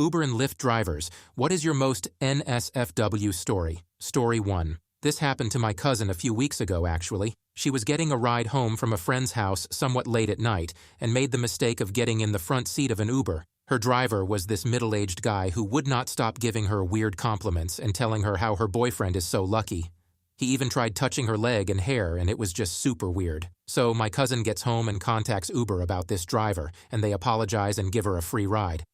Uber and Lyft drivers, what is your most NSFW story? Story 1. This happened to my cousin a few weeks ago, actually. She was getting a ride home from a friend's house somewhat late at night and made the mistake of getting in the front seat of an Uber. Her driver was this middle-aged guy who would not stop giving her weird compliments and telling her how her boyfriend is so lucky. He even tried touching her leg and hair, and it was just super weird. So my cousin gets home and contacts Uber about this driver, and they apologize and give her a free ride.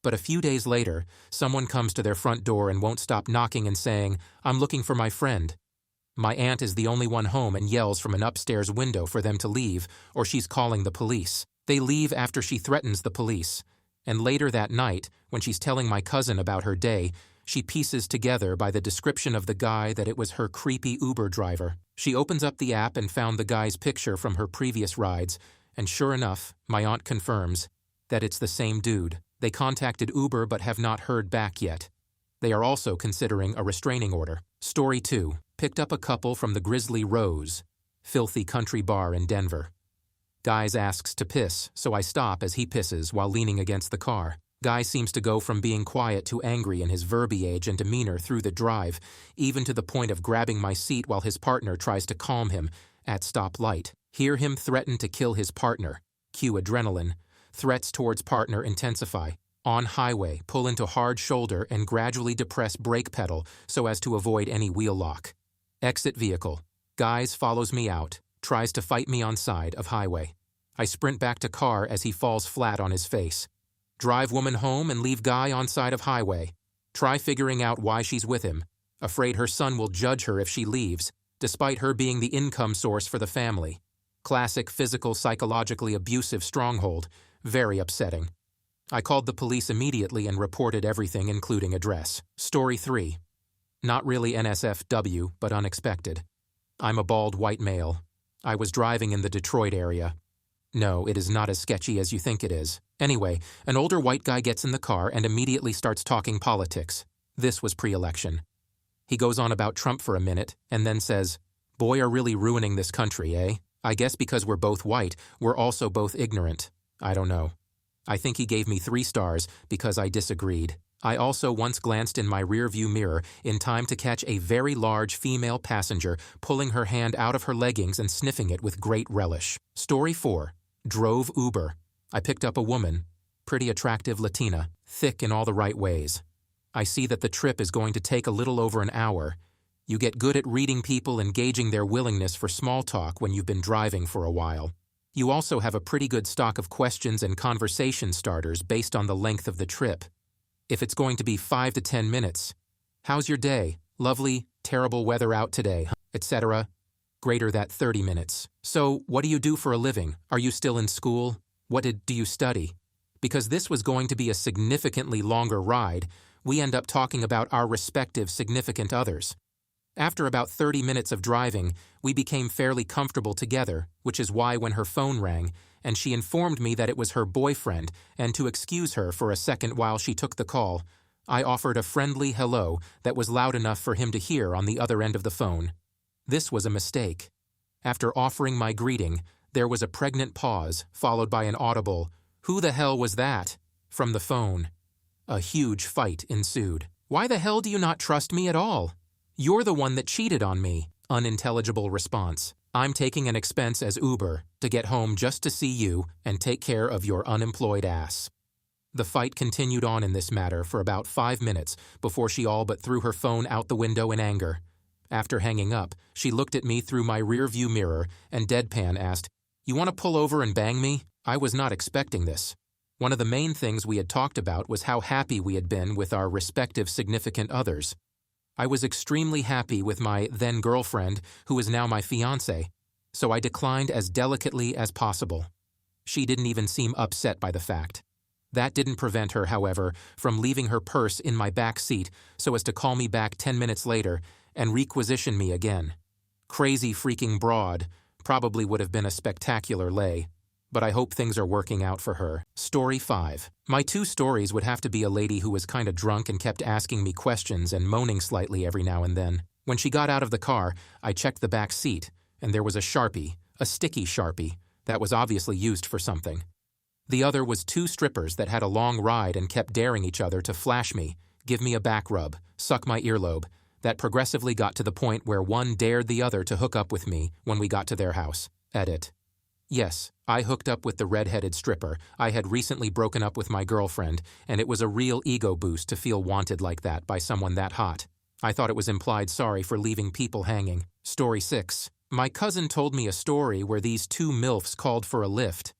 But a few days later, someone comes to their front door and won't stop knocking and saying, "I'm looking for my friend." My aunt is the only one home and yells from an upstairs window for them to leave, or she's calling the police. They leave after she threatens the police. And later that night, when she's telling my cousin about her day, she pieces together by the description of the guy that it was her creepy Uber driver. She opens up the app and found the guy's picture from her previous rides, and sure enough, my aunt confirms that it's the same dude. They contacted Uber but have not heard back yet. They are also considering a restraining order. Story 2. Picked up a couple from the Grizzly Rose, filthy country bar in Denver. Guys asks to piss, so I stop as he pisses while leaning against the car. Guy seems to go from being quiet to angry in his verbiage and demeanor through the drive, even to the point of grabbing my seat while his partner tries to calm him at stoplight. Hear him threaten to kill his partner. Cue adrenaline. Threats towards partner intensify. On highway, pull into hard shoulder and gradually depress brake pedal so as to avoid any wheel lock. Exit vehicle. Guys follows me out, tries to fight me on side of highway. I sprint back to car as he falls flat on his face. Drive woman home and leave guy on side of highway. Try figuring out why she's with him. Afraid her son will judge her if she leaves, despite her being the income source for the family. Classic physical, psychologically abusive stronghold. Very upsetting. I called the police immediately and reported everything, including address. Story 3. Not really NSFW, but unexpected. I'm a bald white male. I was driving in the Detroit area. No, it is not as sketchy as you think it is. Anyway, an older white guy gets in the car and immediately starts talking politics. This was pre-election. He goes on about Trump for a minute and then says, "Boy, are really ruining this country, eh? I guess because we're both white, we're also both ignorant. I don't know." I think he gave me 3 stars because I disagreed. I also once glanced in my rearview mirror in time to catch a very large female passenger pulling her hand out of her leggings and sniffing it with great relish. Story 4. Drove Uber. I picked up a woman, pretty attractive Latina, thick in all the right ways. I see that the trip is going to take a little over an hour. You get good at reading people and gauging their willingness for small talk when you've been driving for a while. You also have a pretty good stock of questions and conversation starters based on the length of the trip. If it's going to be 5 to 10 minutes, "How's your day? Lovely, terrible weather out today," etc. Greater that 30 minutes. "So, what do you do for a living? Are you still in school? Do you study?" Because this was going to be a significantly longer ride, we end up talking about our respective significant others. After about 30 minutes of driving, we became fairly comfortable together, which is why when her phone rang, and she informed me that it was her boyfriend, and to excuse her for a second while she took the call, I offered a friendly hello that was loud enough for him to hear on the other end of the phone. This was a mistake. After offering my greeting, there was a pregnant pause, followed by an audible, "Who the hell was that?" from the phone. A huge fight ensued. "Why the hell do you not trust me at all? You're the one that cheated on me." Unintelligible response. "I'm taking an expense as Uber to get home just to see you and take care of your unemployed ass." The fight continued on in this matter for about 5 minutes before she all but threw her phone out the window in anger. After hanging up, she looked at me through my rearview mirror and deadpan asked, "You want to pull over and bang me?" I was not expecting this. One of the main things we had talked about was how happy we had been with our respective significant others. I was extremely happy with my then-girlfriend, who is now my fiancé, so I declined as delicately as possible. She didn't even seem upset by the fact. That didn't prevent her, however, from leaving her purse in my back seat so as to call me back 10 minutes later and requisition me again. Crazy freaking broad, probably would have been a spectacular lay, but I hope things are working out for her. Story 5. My 2 stories would have to be a lady who was kinda drunk and kept asking me questions and moaning slightly every now and then. When she got out of the car, I checked the back seat, and there was a Sharpie, a sticky Sharpie, that was obviously used for something. The other was two strippers that had a long ride and kept daring each other to flash me, give me a back rub, suck my earlobe. That progressively got to the point where one dared the other to hook up with me when we got to their house. Edit. Yes, I hooked up with the red-headed stripper. I had recently broken up with my girlfriend, and it was a real ego boost to feel wanted like that by someone that hot. I thought it was implied sorry for leaving people hanging. Story 6. My cousin told me a story where these two MILFs called for a lift.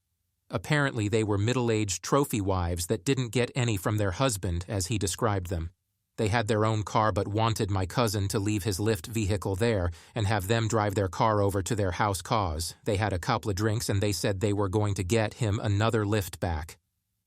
Apparently they were middle-aged trophy wives that didn't get any from their husband, as he described them. They had their own car but wanted my cousin to leave his Lyft vehicle there and have them drive their car over to their house cause. They had a couple of drinks and they said they were going to get him another Lyft back.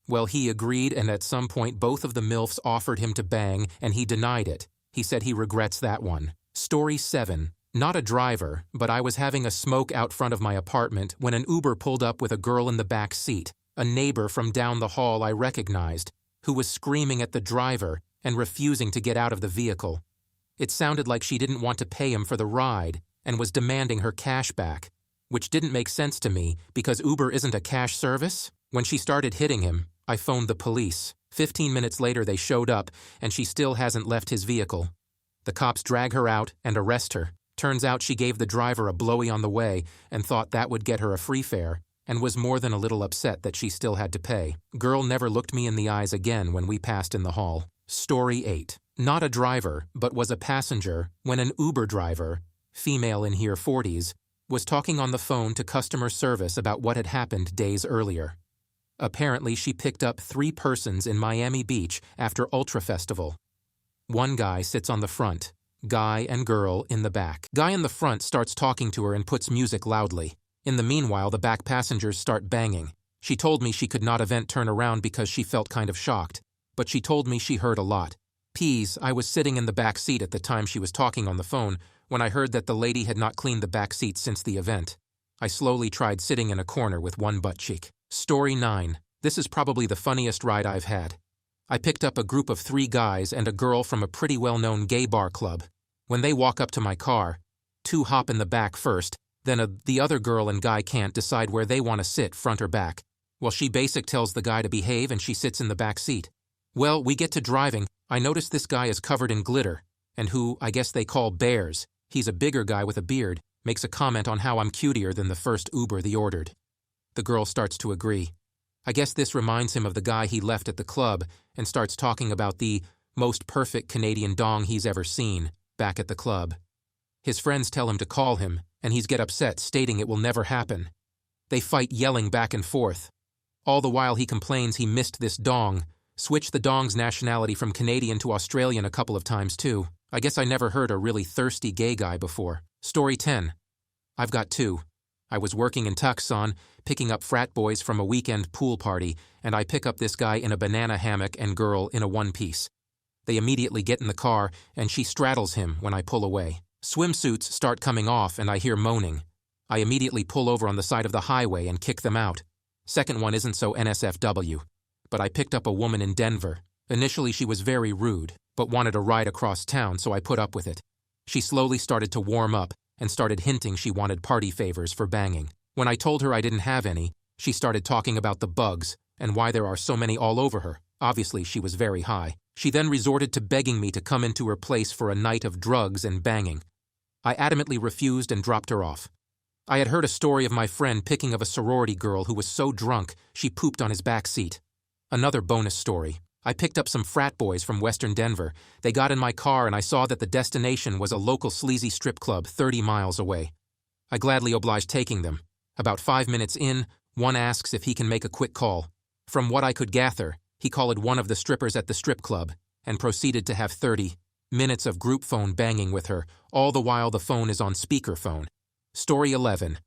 Well, he agreed, and at some point both of the MILFs offered him to bang and he denied it. He said he regrets that one. Story 7. Not a driver, but I was having a smoke out front of my apartment when an Uber pulled up with a girl in the back seat, a neighbor from down the hall I recognized, who was screaming at the driver and refusing to get out of the vehicle. It sounded like she didn't want to pay him for the ride and was demanding her cash back, which didn't make sense to me because Uber isn't a cash service. When she started hitting him, I phoned the police. 15 minutes later they showed up and she still hasn't left his vehicle. The cops drag her out and arrest her. Turns out she gave the driver a blowy on the way and thought that would get her a free fare, and was more than a little upset that she still had to pay. Girl never looked me in the eyes again when we passed in the hall. Story 8. Not a driver, but was a passenger when an Uber driver, female in her 40s, was talking on the phone to customer service about what had happened days earlier. Apparently she picked up 3 persons in Miami Beach after Ultra Festival. One guy sits on the front, guy and girl in the back. Guy in the front starts talking to her and puts music loudly. In the meanwhile, the back passengers start banging. She told me she could not turn around because she felt kind of shocked, but she told me she heard a lot. I was sitting in the back seat at the time she was talking on the phone when I heard that the lady had not cleaned the back seat since the event. I slowly tried sitting in a corner with one butt cheek. Story 9. This is probably the funniest ride I've had. I picked up a group of 3 guys and a girl from a pretty well-known gay bar club. When they walk up to my car, 2 hop in the back first, then the other girl and guy can't decide where they want to sit, front or back. Well, she tells the guy to behave and she sits in the back seat. Well, we get to driving. I notice this guy is covered in glitter, and who I guess they call bears. He's a bigger guy with a beard, makes a comment on how I'm cutier than the first Uber they ordered. The girl starts to agree. I guess this reminds him of the guy he left at the club and starts talking about the most perfect Canadian dong he's ever seen back at the club. His friends tell him to call him, and he's get upset, stating it will never happen. They fight, yelling back and forth. All the while he complains he missed this dong, switched the dong's nationality from Canadian to Australian a couple of times too. I guess I never heard a really thirsty gay guy before. Story 10. I've got 2. I was working in Tucson, picking up frat boys from a weekend pool party, and I pick up this guy in a banana hammock and girl in a one-piece. They immediately get in the car, and she straddles him when I pull away. Swimsuits start coming off, and I hear moaning. I immediately pull over on the side of the highway and kick them out. Second one isn't so NSFW. But I picked up a woman in Denver. Initially she was very rude, but wanted a ride across town, so I put up with it. She slowly started to warm up and started hinting she wanted party favors for banging. When I told her I didn't have any, she started talking about the bugs and why there are so many all over her. Obviously she was very high. She then resorted to begging me to come into her place for a night of drugs and banging. I adamantly refused and dropped her off. I had heard a story of my friend picking of a sorority girl who was so drunk she pooped on his back seat. Another bonus story. I picked up some frat boys from Western Denver. They got in my car and I saw that the destination was a local sleazy strip club 30 miles away. I gladly obliged taking them. About 5 minutes in, one asks if he can make a quick call. From what I could gather, he called one of the strippers at the strip club and proceeded to have 30 minutes of group phone banging with her, all the while the phone is on speakerphone. Story 11.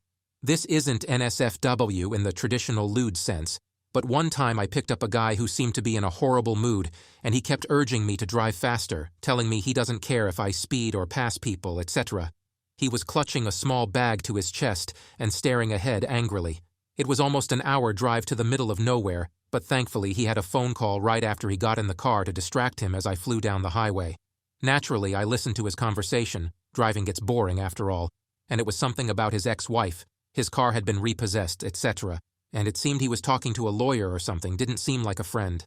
This isn't NSFW in the traditional lewd sense, but one time I picked up a guy who seemed to be in a horrible mood, and he kept urging me to drive faster, telling me he doesn't care if I speed or pass people, etc. He was clutching a small bag to his chest and staring ahead angrily. It was almost an hour drive to the middle of nowhere, but thankfully he had a phone call right after he got in the car to distract him as I flew down the highway. Naturally, I listened to his conversation. Driving gets boring after all. And it was something about his ex-wife. His car had been repossessed, etc. and it seemed he was talking to a lawyer or something, didn't seem like a friend.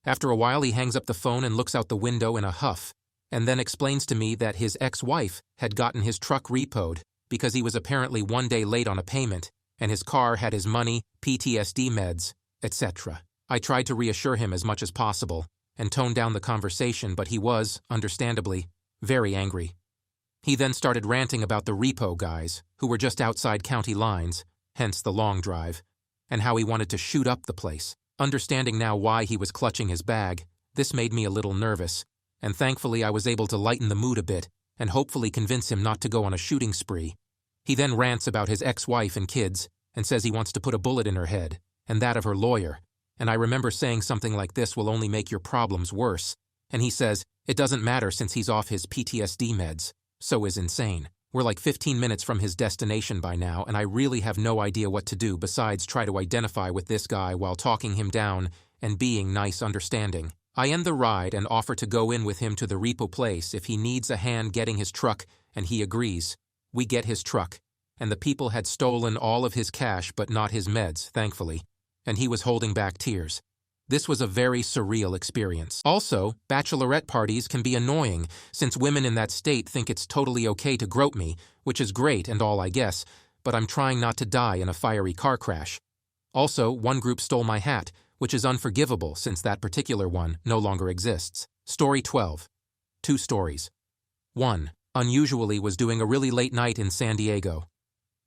After a while he hangs up the phone and looks out the window in a huff, and then explains to me that his ex-wife had gotten his truck repoed because he was apparently 1 day late on a payment, and his car had his money, PTSD meds, etc. I tried to reassure him as much as possible and tone down the conversation, but he was, understandably, very angry. He then started ranting about the repo guys, who were just outside county lines, hence the long drive, and how he wanted to shoot up the place. Understanding now why he was clutching his bag, this made me a little nervous, and thankfully I was able to lighten the mood a bit and hopefully convince him not to go on a shooting spree. He then rants about his ex-wife and kids and says he wants to put a bullet in her head, and that of her lawyer, and I remember saying something like this will only make your problems worse, and he says it doesn't matter since he's off his PTSD meds, so is insane. We're like 15 minutes from his destination by now, and I really have no idea what to do besides try to identify with this guy while talking him down and being nice understanding. I end the ride and offer to go in with him to the repo place if he needs a hand getting his truck, and he agrees. We get his truck, and the people had stolen all of his cash but not his meds, thankfully, and he was holding back tears. This was a very surreal experience. Also, bachelorette parties can be annoying, since women in that state think it's totally okay to grope me, which is great and all I guess, but I'm trying not to die in a fiery car crash. Also, one group stole my hat, which is unforgivable since that particular one no longer exists. Story 12. 2 stories. 1. Unusually was doing a really late night in San Diego.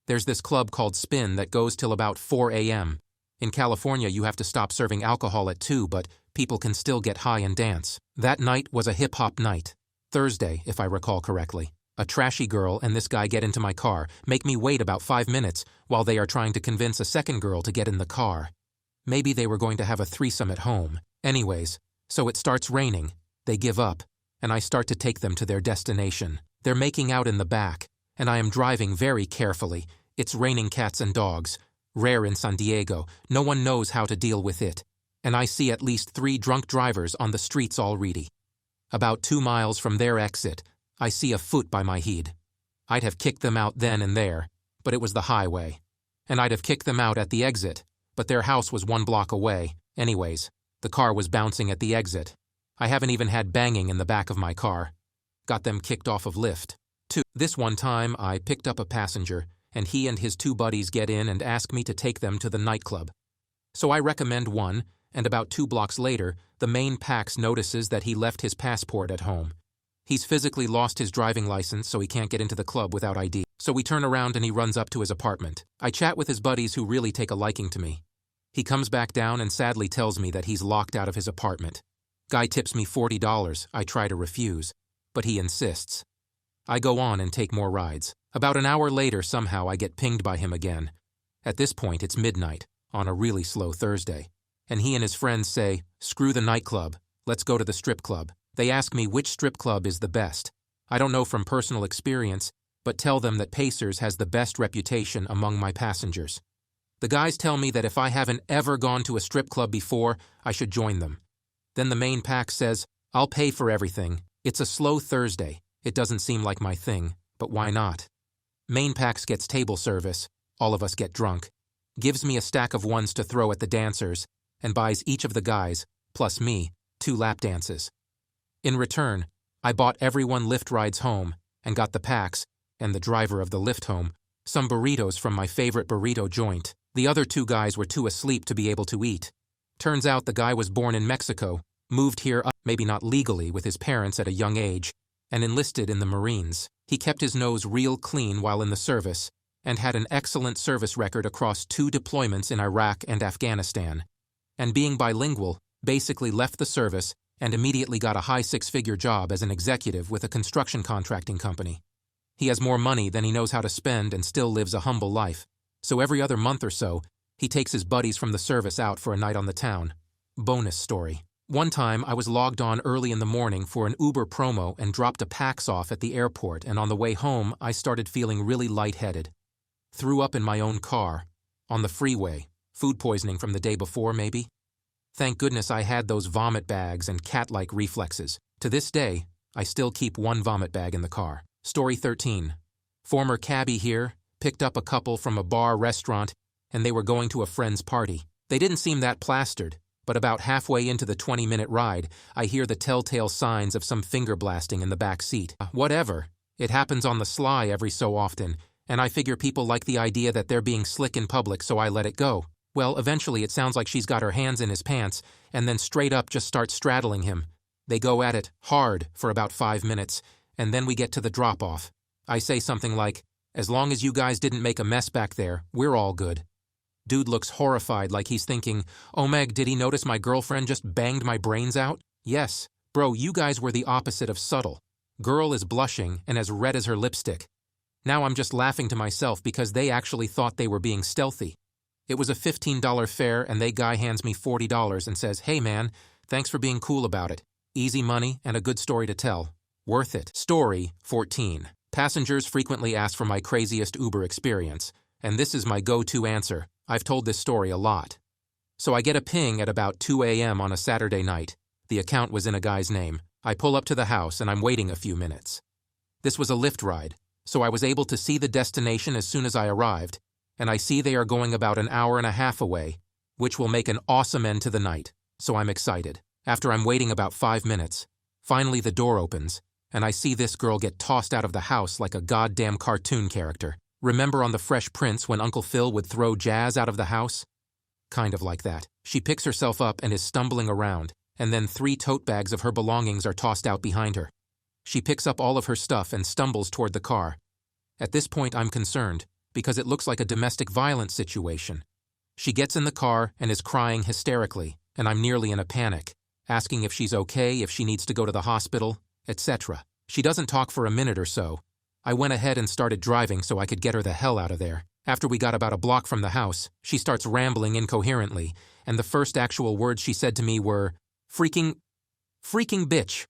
There's this club called Spin that goes till about 4 a.m. In California, you have to stop serving alcohol at 2, but people can still get high and dance. That night was a hip-hop night. Thursday, if I recall correctly. A trashy girl and this guy get into my car, make me wait about 5 minutes while they are trying to convince a second girl to get in the car. Maybe they were going to have a threesome at home. Anyways, so it starts raining. They give up, and I start to take them to their destination. They're making out in the back, and I am driving very carefully. It's raining cats and dogs. Rare in San Diego, no one knows how to deal with it, and I see at least 3 drunk drivers on the streets already. About 2 miles from their exit, I see a foot by my head. I'd have kicked them out then and there, but it was the highway. And I'd have kicked them out at the exit, but their house was 1 block away. Anyways, the car was bouncing at the exit. I haven't even had banging in the back of my car. Got them kicked off of Lyft. 2. This one time, I picked up a passenger, and he and his 2 buddies get in and ask me to take them to the nightclub. So I recommend 1, and about 2 blocks later, the main Pax notices that he left his passport at home. He's physically lost his driving license, so he can't get into the club without ID. So we turn around and he runs up to his apartment. I chat with his buddies who really take a liking to me. He comes back down and sadly tells me that he's locked out of his apartment. Guy tips me $40. I try to refuse, but he insists. I go on and take more rides. About an hour later, somehow I get pinged by him again. At this point, it's midnight, on a really slow Thursday. And he and his friends say, "Screw the nightclub, let's go to the strip club." They ask me which strip club is the best. I don't know from personal experience, but tell them that Pacers has the best reputation among my passengers. The guys tell me that if I haven't ever gone to a strip club before, I should join them. Then the main pack says, "I'll pay for everything. It's a slow Thursday. It doesn't seem like my thing, but why not?" Main Pax gets table service, all of us get drunk, gives me a stack of ones to throw at the dancers, and buys each of the guys, plus me, 2 lap dances. In return, I bought everyone Lyft rides home, and got the Pax, and the driver of the Lyft home, some burritos from my favorite burrito joint. The other 2 guys were too asleep to be able to eat. Turns out the guy was born in Mexico, moved here maybe not legally with his parents at a young age, and enlisted in the Marines. He kept his nose real clean while in the service, and had an excellent service record across 2 deployments in Iraq and Afghanistan. And being bilingual, basically left the service and immediately got a high 6-figure job as an executive with a construction contracting company. He has more money than he knows how to spend and still lives a humble life, so every other month or so, he takes his buddies from the service out for a night on the town. Bonus story. One time, I was logged on early in the morning for an Uber promo and dropped a Pax off at the airport, and on the way home, I started feeling really lightheaded. Threw up in my own car. On the freeway. Food poisoning from the day before, maybe? Thank goodness I had those vomit bags and cat-like reflexes. To this day, I still keep 1 vomit bag in the car. Story 13. Former cabbie here, picked up a couple from a bar restaurant, and they were going to a friend's party. They didn't seem that plastered, but about halfway into the 20-minute ride, I hear the telltale signs of some finger blasting in the back seat. Whatever. It happens on the sly every so often, and I figure people like the idea that they're being slick in public, so I let it go. Well, eventually it sounds like she's got her hands in his pants, and then straight up just starts straddling him. They go at it hard for about 5 minutes, and then we get to the drop-off. I say something like, "As long as you guys didn't make a mess back there, we're all good." Dude looks horrified, like he's thinking, "Oh Meg, did he notice my girlfriend just banged my brains out?" Yes. Bro, you guys were the opposite of subtle. Girl is blushing and as red as her lipstick. Now I'm just laughing to myself because they actually thought they were being stealthy. It was a $15 fare and they guy hands me $40 and says, "Hey man, thanks for being cool about it. Easy money and a good story to tell. Worth it." Story 14. Passengers frequently ask for my craziest Uber experience, and this is my go-to answer. I've told this story a lot. So I get a ping at about 2 a.m. on a Saturday night. The account was in a guy's name. I pull up to the house and I'm waiting a few minutes. This was a Lyft ride, so I was able to see the destination as soon as I arrived, and I see they are going about an hour and a half away, which will make an awesome end to the night, so I'm excited. After I'm waiting about 5 minutes, finally the door opens, and I see this girl get tossed out of the house like a goddamn cartoon character. Remember on The Fresh Prince when Uncle Phil would throw Jazz out of the house? Kind of like that. She picks herself up and is stumbling around, and then 3 tote bags of her belongings are tossed out behind her. She picks up all of her stuff and stumbles toward the car. At this point I'm concerned, because it looks like a domestic violence situation. She gets in the car and is crying hysterically, and I'm nearly in a panic, asking if she's okay, if she needs to go to the hospital, etc. She doesn't talk for a minute or so. I went ahead and started driving so I could get her the hell out of there. After we got about a block from the house, she starts rambling incoherently, and the first actual words she said to me were, freaking bitch,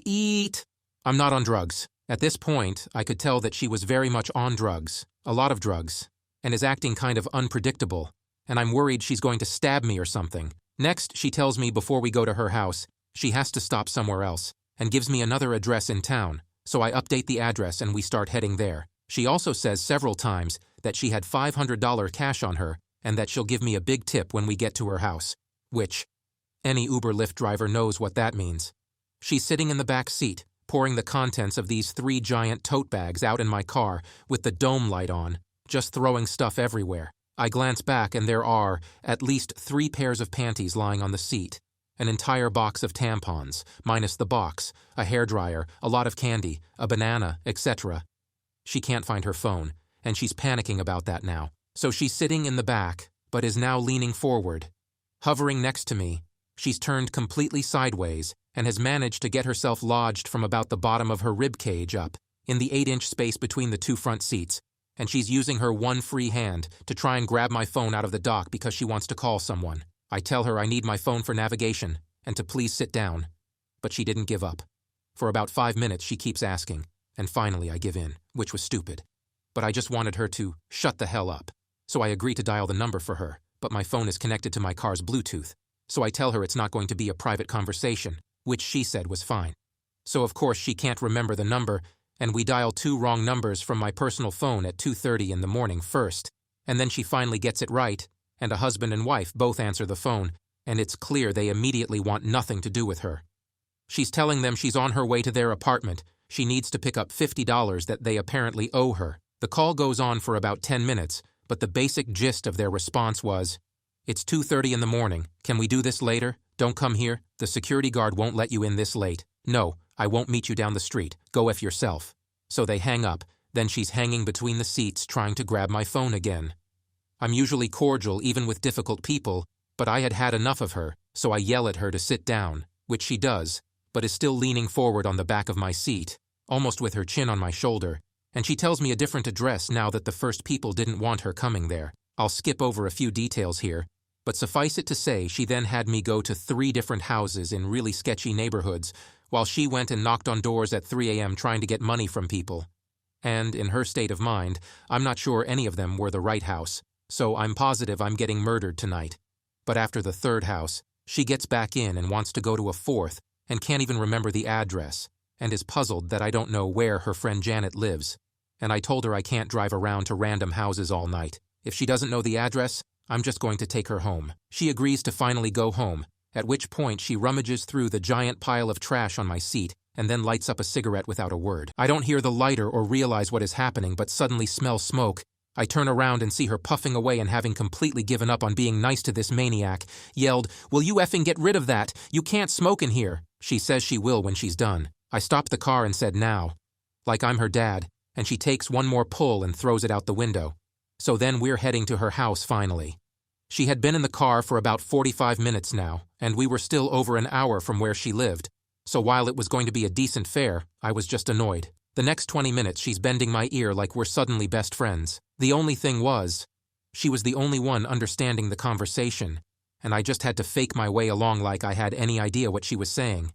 eat. I'm not on drugs. At this point, I could tell that she was very much on drugs, a lot of drugs, and is acting kind of unpredictable, and I'm worried she's going to stab me or something. Next, she tells me before we go to her house, she has to stop somewhere else, and gives me another address in town, so I update the address and we start heading there. She also says several times that she had $500 cash on her and that she'll give me a big tip when we get to her house, which any Uber Lyft driver knows what that means. She's sitting in the back seat, pouring the contents of these 3 giant tote bags out in my car with the dome light on, just throwing stuff everywhere. I glance back and there are at least 3 pairs of panties lying on the seat, an entire box of tampons, minus the box, a hairdryer, a lot of candy, a banana, etc. She can't find her phone, and she's panicking about that now. So she's sitting in the back, but is now leaning forward. Hovering next to me, she's turned completely sideways and has managed to get herself lodged from about the bottom of her rib cage up, in the 8-inch space between the 2 front seats, and she's using her one free hand to try and grab my phone out of the dock because she wants to call someone. I tell her I need my phone for navigation and to please sit down, but she didn't give up. For about 5 minutes she keeps asking, and finally I give in, which was stupid. But I just wanted her to shut the hell up. So I agree to dial the number for her, but my phone is connected to my car's Bluetooth. So I tell her it's not going to be a private conversation, which she said was fine. So of course she can't remember the number, and we dial 2 wrong numbers from my personal phone at 2:30 in the morning first, and then she finally gets it right, and a husband and wife both answer the phone, and it's clear they immediately want nothing to do with her. She's telling them she's on her way to their apartment. She needs to pick up $50 that they apparently owe her. The call goes on for about 10 minutes, but the basic gist of their response was, "It's 2:30 in the morning. Can we do this later? Don't come here. The security guard won't let you in this late. No, I won't meet you down the street. Go F yourself." So they hang up. Then she's hanging between the seats trying to grab my phone again. I'm usually cordial even with difficult people, but I had had enough of her, so I yell at her to sit down, which she does, but is still leaning forward on the back of my seat, almost with her chin on my shoulder, and she tells me a different address now that the first people didn't want her coming there. I'll skip over a few details here, but suffice it to say she then had me go to 3 different houses in really sketchy neighborhoods, while she went and knocked on doors at 3 a.m. trying to get money from people. And, in her state of mind, I'm not sure any of them were the right house, so I'm positive I'm getting murdered tonight. But after the 3rd house, she gets back in and wants to go to a 4th, and can't even remember the address, and is puzzled that I don't know where her friend Janet lives. And I told her I can't drive around to random houses all night. If she doesn't know the address, I'm just going to take her home. She agrees to finally go home, at which point she rummages through the giant pile of trash on my seat and then lights up a cigarette without a word. I don't hear the lighter or realize what is happening, but suddenly smell smoke. I turn around and see her puffing away and, having completely given up on being nice to this maniac, yelled, "Will you effing get rid of that? You can't smoke in here." She says she will when she's done. I stopped the car and said now, like I'm her dad, and she takes one more pull and throws it out the window. So then we're heading to her house finally. She had been in the car for about 45 minutes now, and we were still over an hour from where she lived. So while it was going to be a decent fare, I was just annoyed. The next 20 minutes she's bending my ear like we're suddenly best friends. The only thing was, she was the only one understanding the conversation, and I just had to fake my way along like I had any idea what she was saying.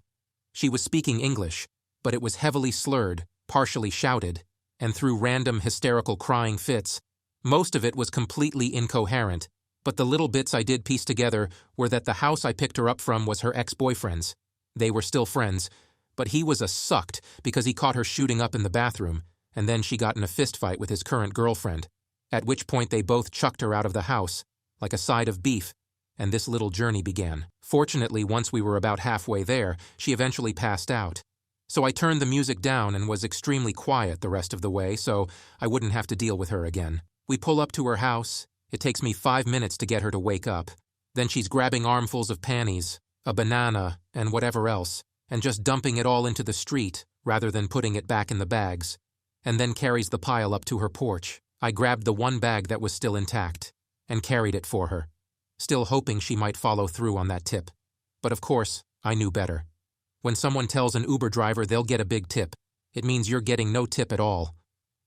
She was speaking English, but it was heavily slurred, partially shouted, and through random hysterical crying fits. Most of it was completely incoherent, but the little bits I did piece together were that the house I picked her up from was her ex-boyfriend's. They were still friends, but he was a sucked because he caught her shooting up in the bathroom, and then she got in a fistfight with his current girlfriend, at which point they both chucked her out of the house, like a side of beef, and this little journey began. Fortunately, once we were about halfway there, she eventually passed out. So I turned the music down and was extremely quiet the rest of the way so I wouldn't have to deal with her again. We pull up to her house. It takes me 5 minutes to get her to wake up. Then she's grabbing armfuls of panties, a banana, and whatever else, and just dumping it all into the street rather than putting it back in the bags, and then carries the pile up to her porch. I grabbed the one bag that was still intact and carried it for her, still hoping she might follow through on that tip. But of course, I knew better. When someone tells an Uber driver they'll get a big tip, it means you're getting no tip at all.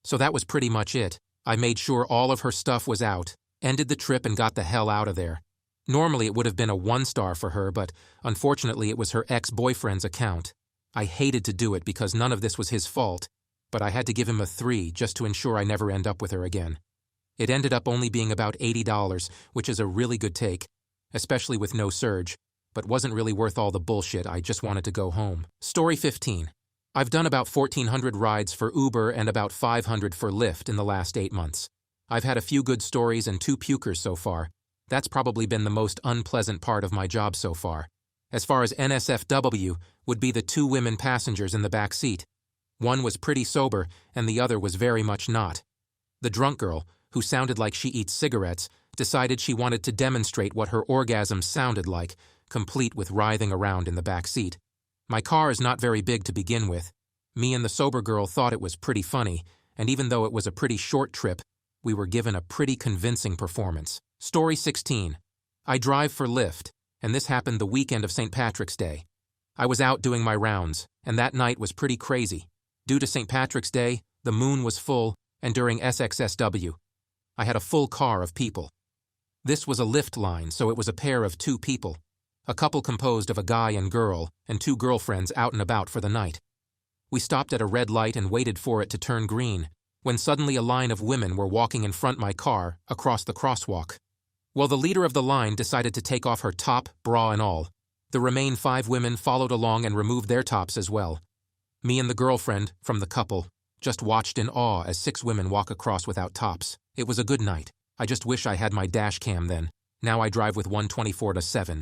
So that was pretty much it. I made sure all of her stuff was out, ended the trip, and got the hell out of there. Normally it would have been a 1-star for her, but unfortunately it was her ex-boyfriend's account. I hated to do it because none of this was his fault, but I had to give him a 3 just to ensure I never end up with her again. It ended up only being about $80, which is a really good take, especially with no surge, but wasn't really worth all the bullshit. I just wanted to go home. Story 15. I've done about 1,400 rides for Uber and about 500 for Lyft in the last 8 months. I've had a few good stories and 2 pukers so far. That's probably been the most unpleasant part of my job so far. As far as NSFW, would be the 2 women passengers in the back seat. One was pretty sober, and the other was very much not. The drunk girl, who sounded like she eats cigarettes, decided she wanted to demonstrate what her orgasm sounded like, complete with writhing around in the back seat. My car is not very big to begin with. Me and the sober girl thought it was pretty funny, and even though it was a pretty short trip, we were given a pretty convincing performance. Story 16. I drive for Lyft, and this happened the weekend of St. Patrick's Day. I was out doing my rounds, and that night was pretty crazy. Due to St. Patrick's Day, the moon was full, and during SXSW, I had a full car of people. This was a Lyft line, so it was a pair of 2 people. A couple composed of a guy and girl, and 2 girlfriends out and about for the night. We stopped at a red light and waited for it to turn green, when suddenly a line of women were walking in front of my car, across the crosswalk. Well, the leader of the line decided to take off her top, bra and all. The remaining 5 women followed along and removed their tops as well. Me and the girlfriend, from the couple, just watched in awe as 6 women walk across without tops. It was a good night. I just wish I had my dash cam then. Now I drive with 124/7.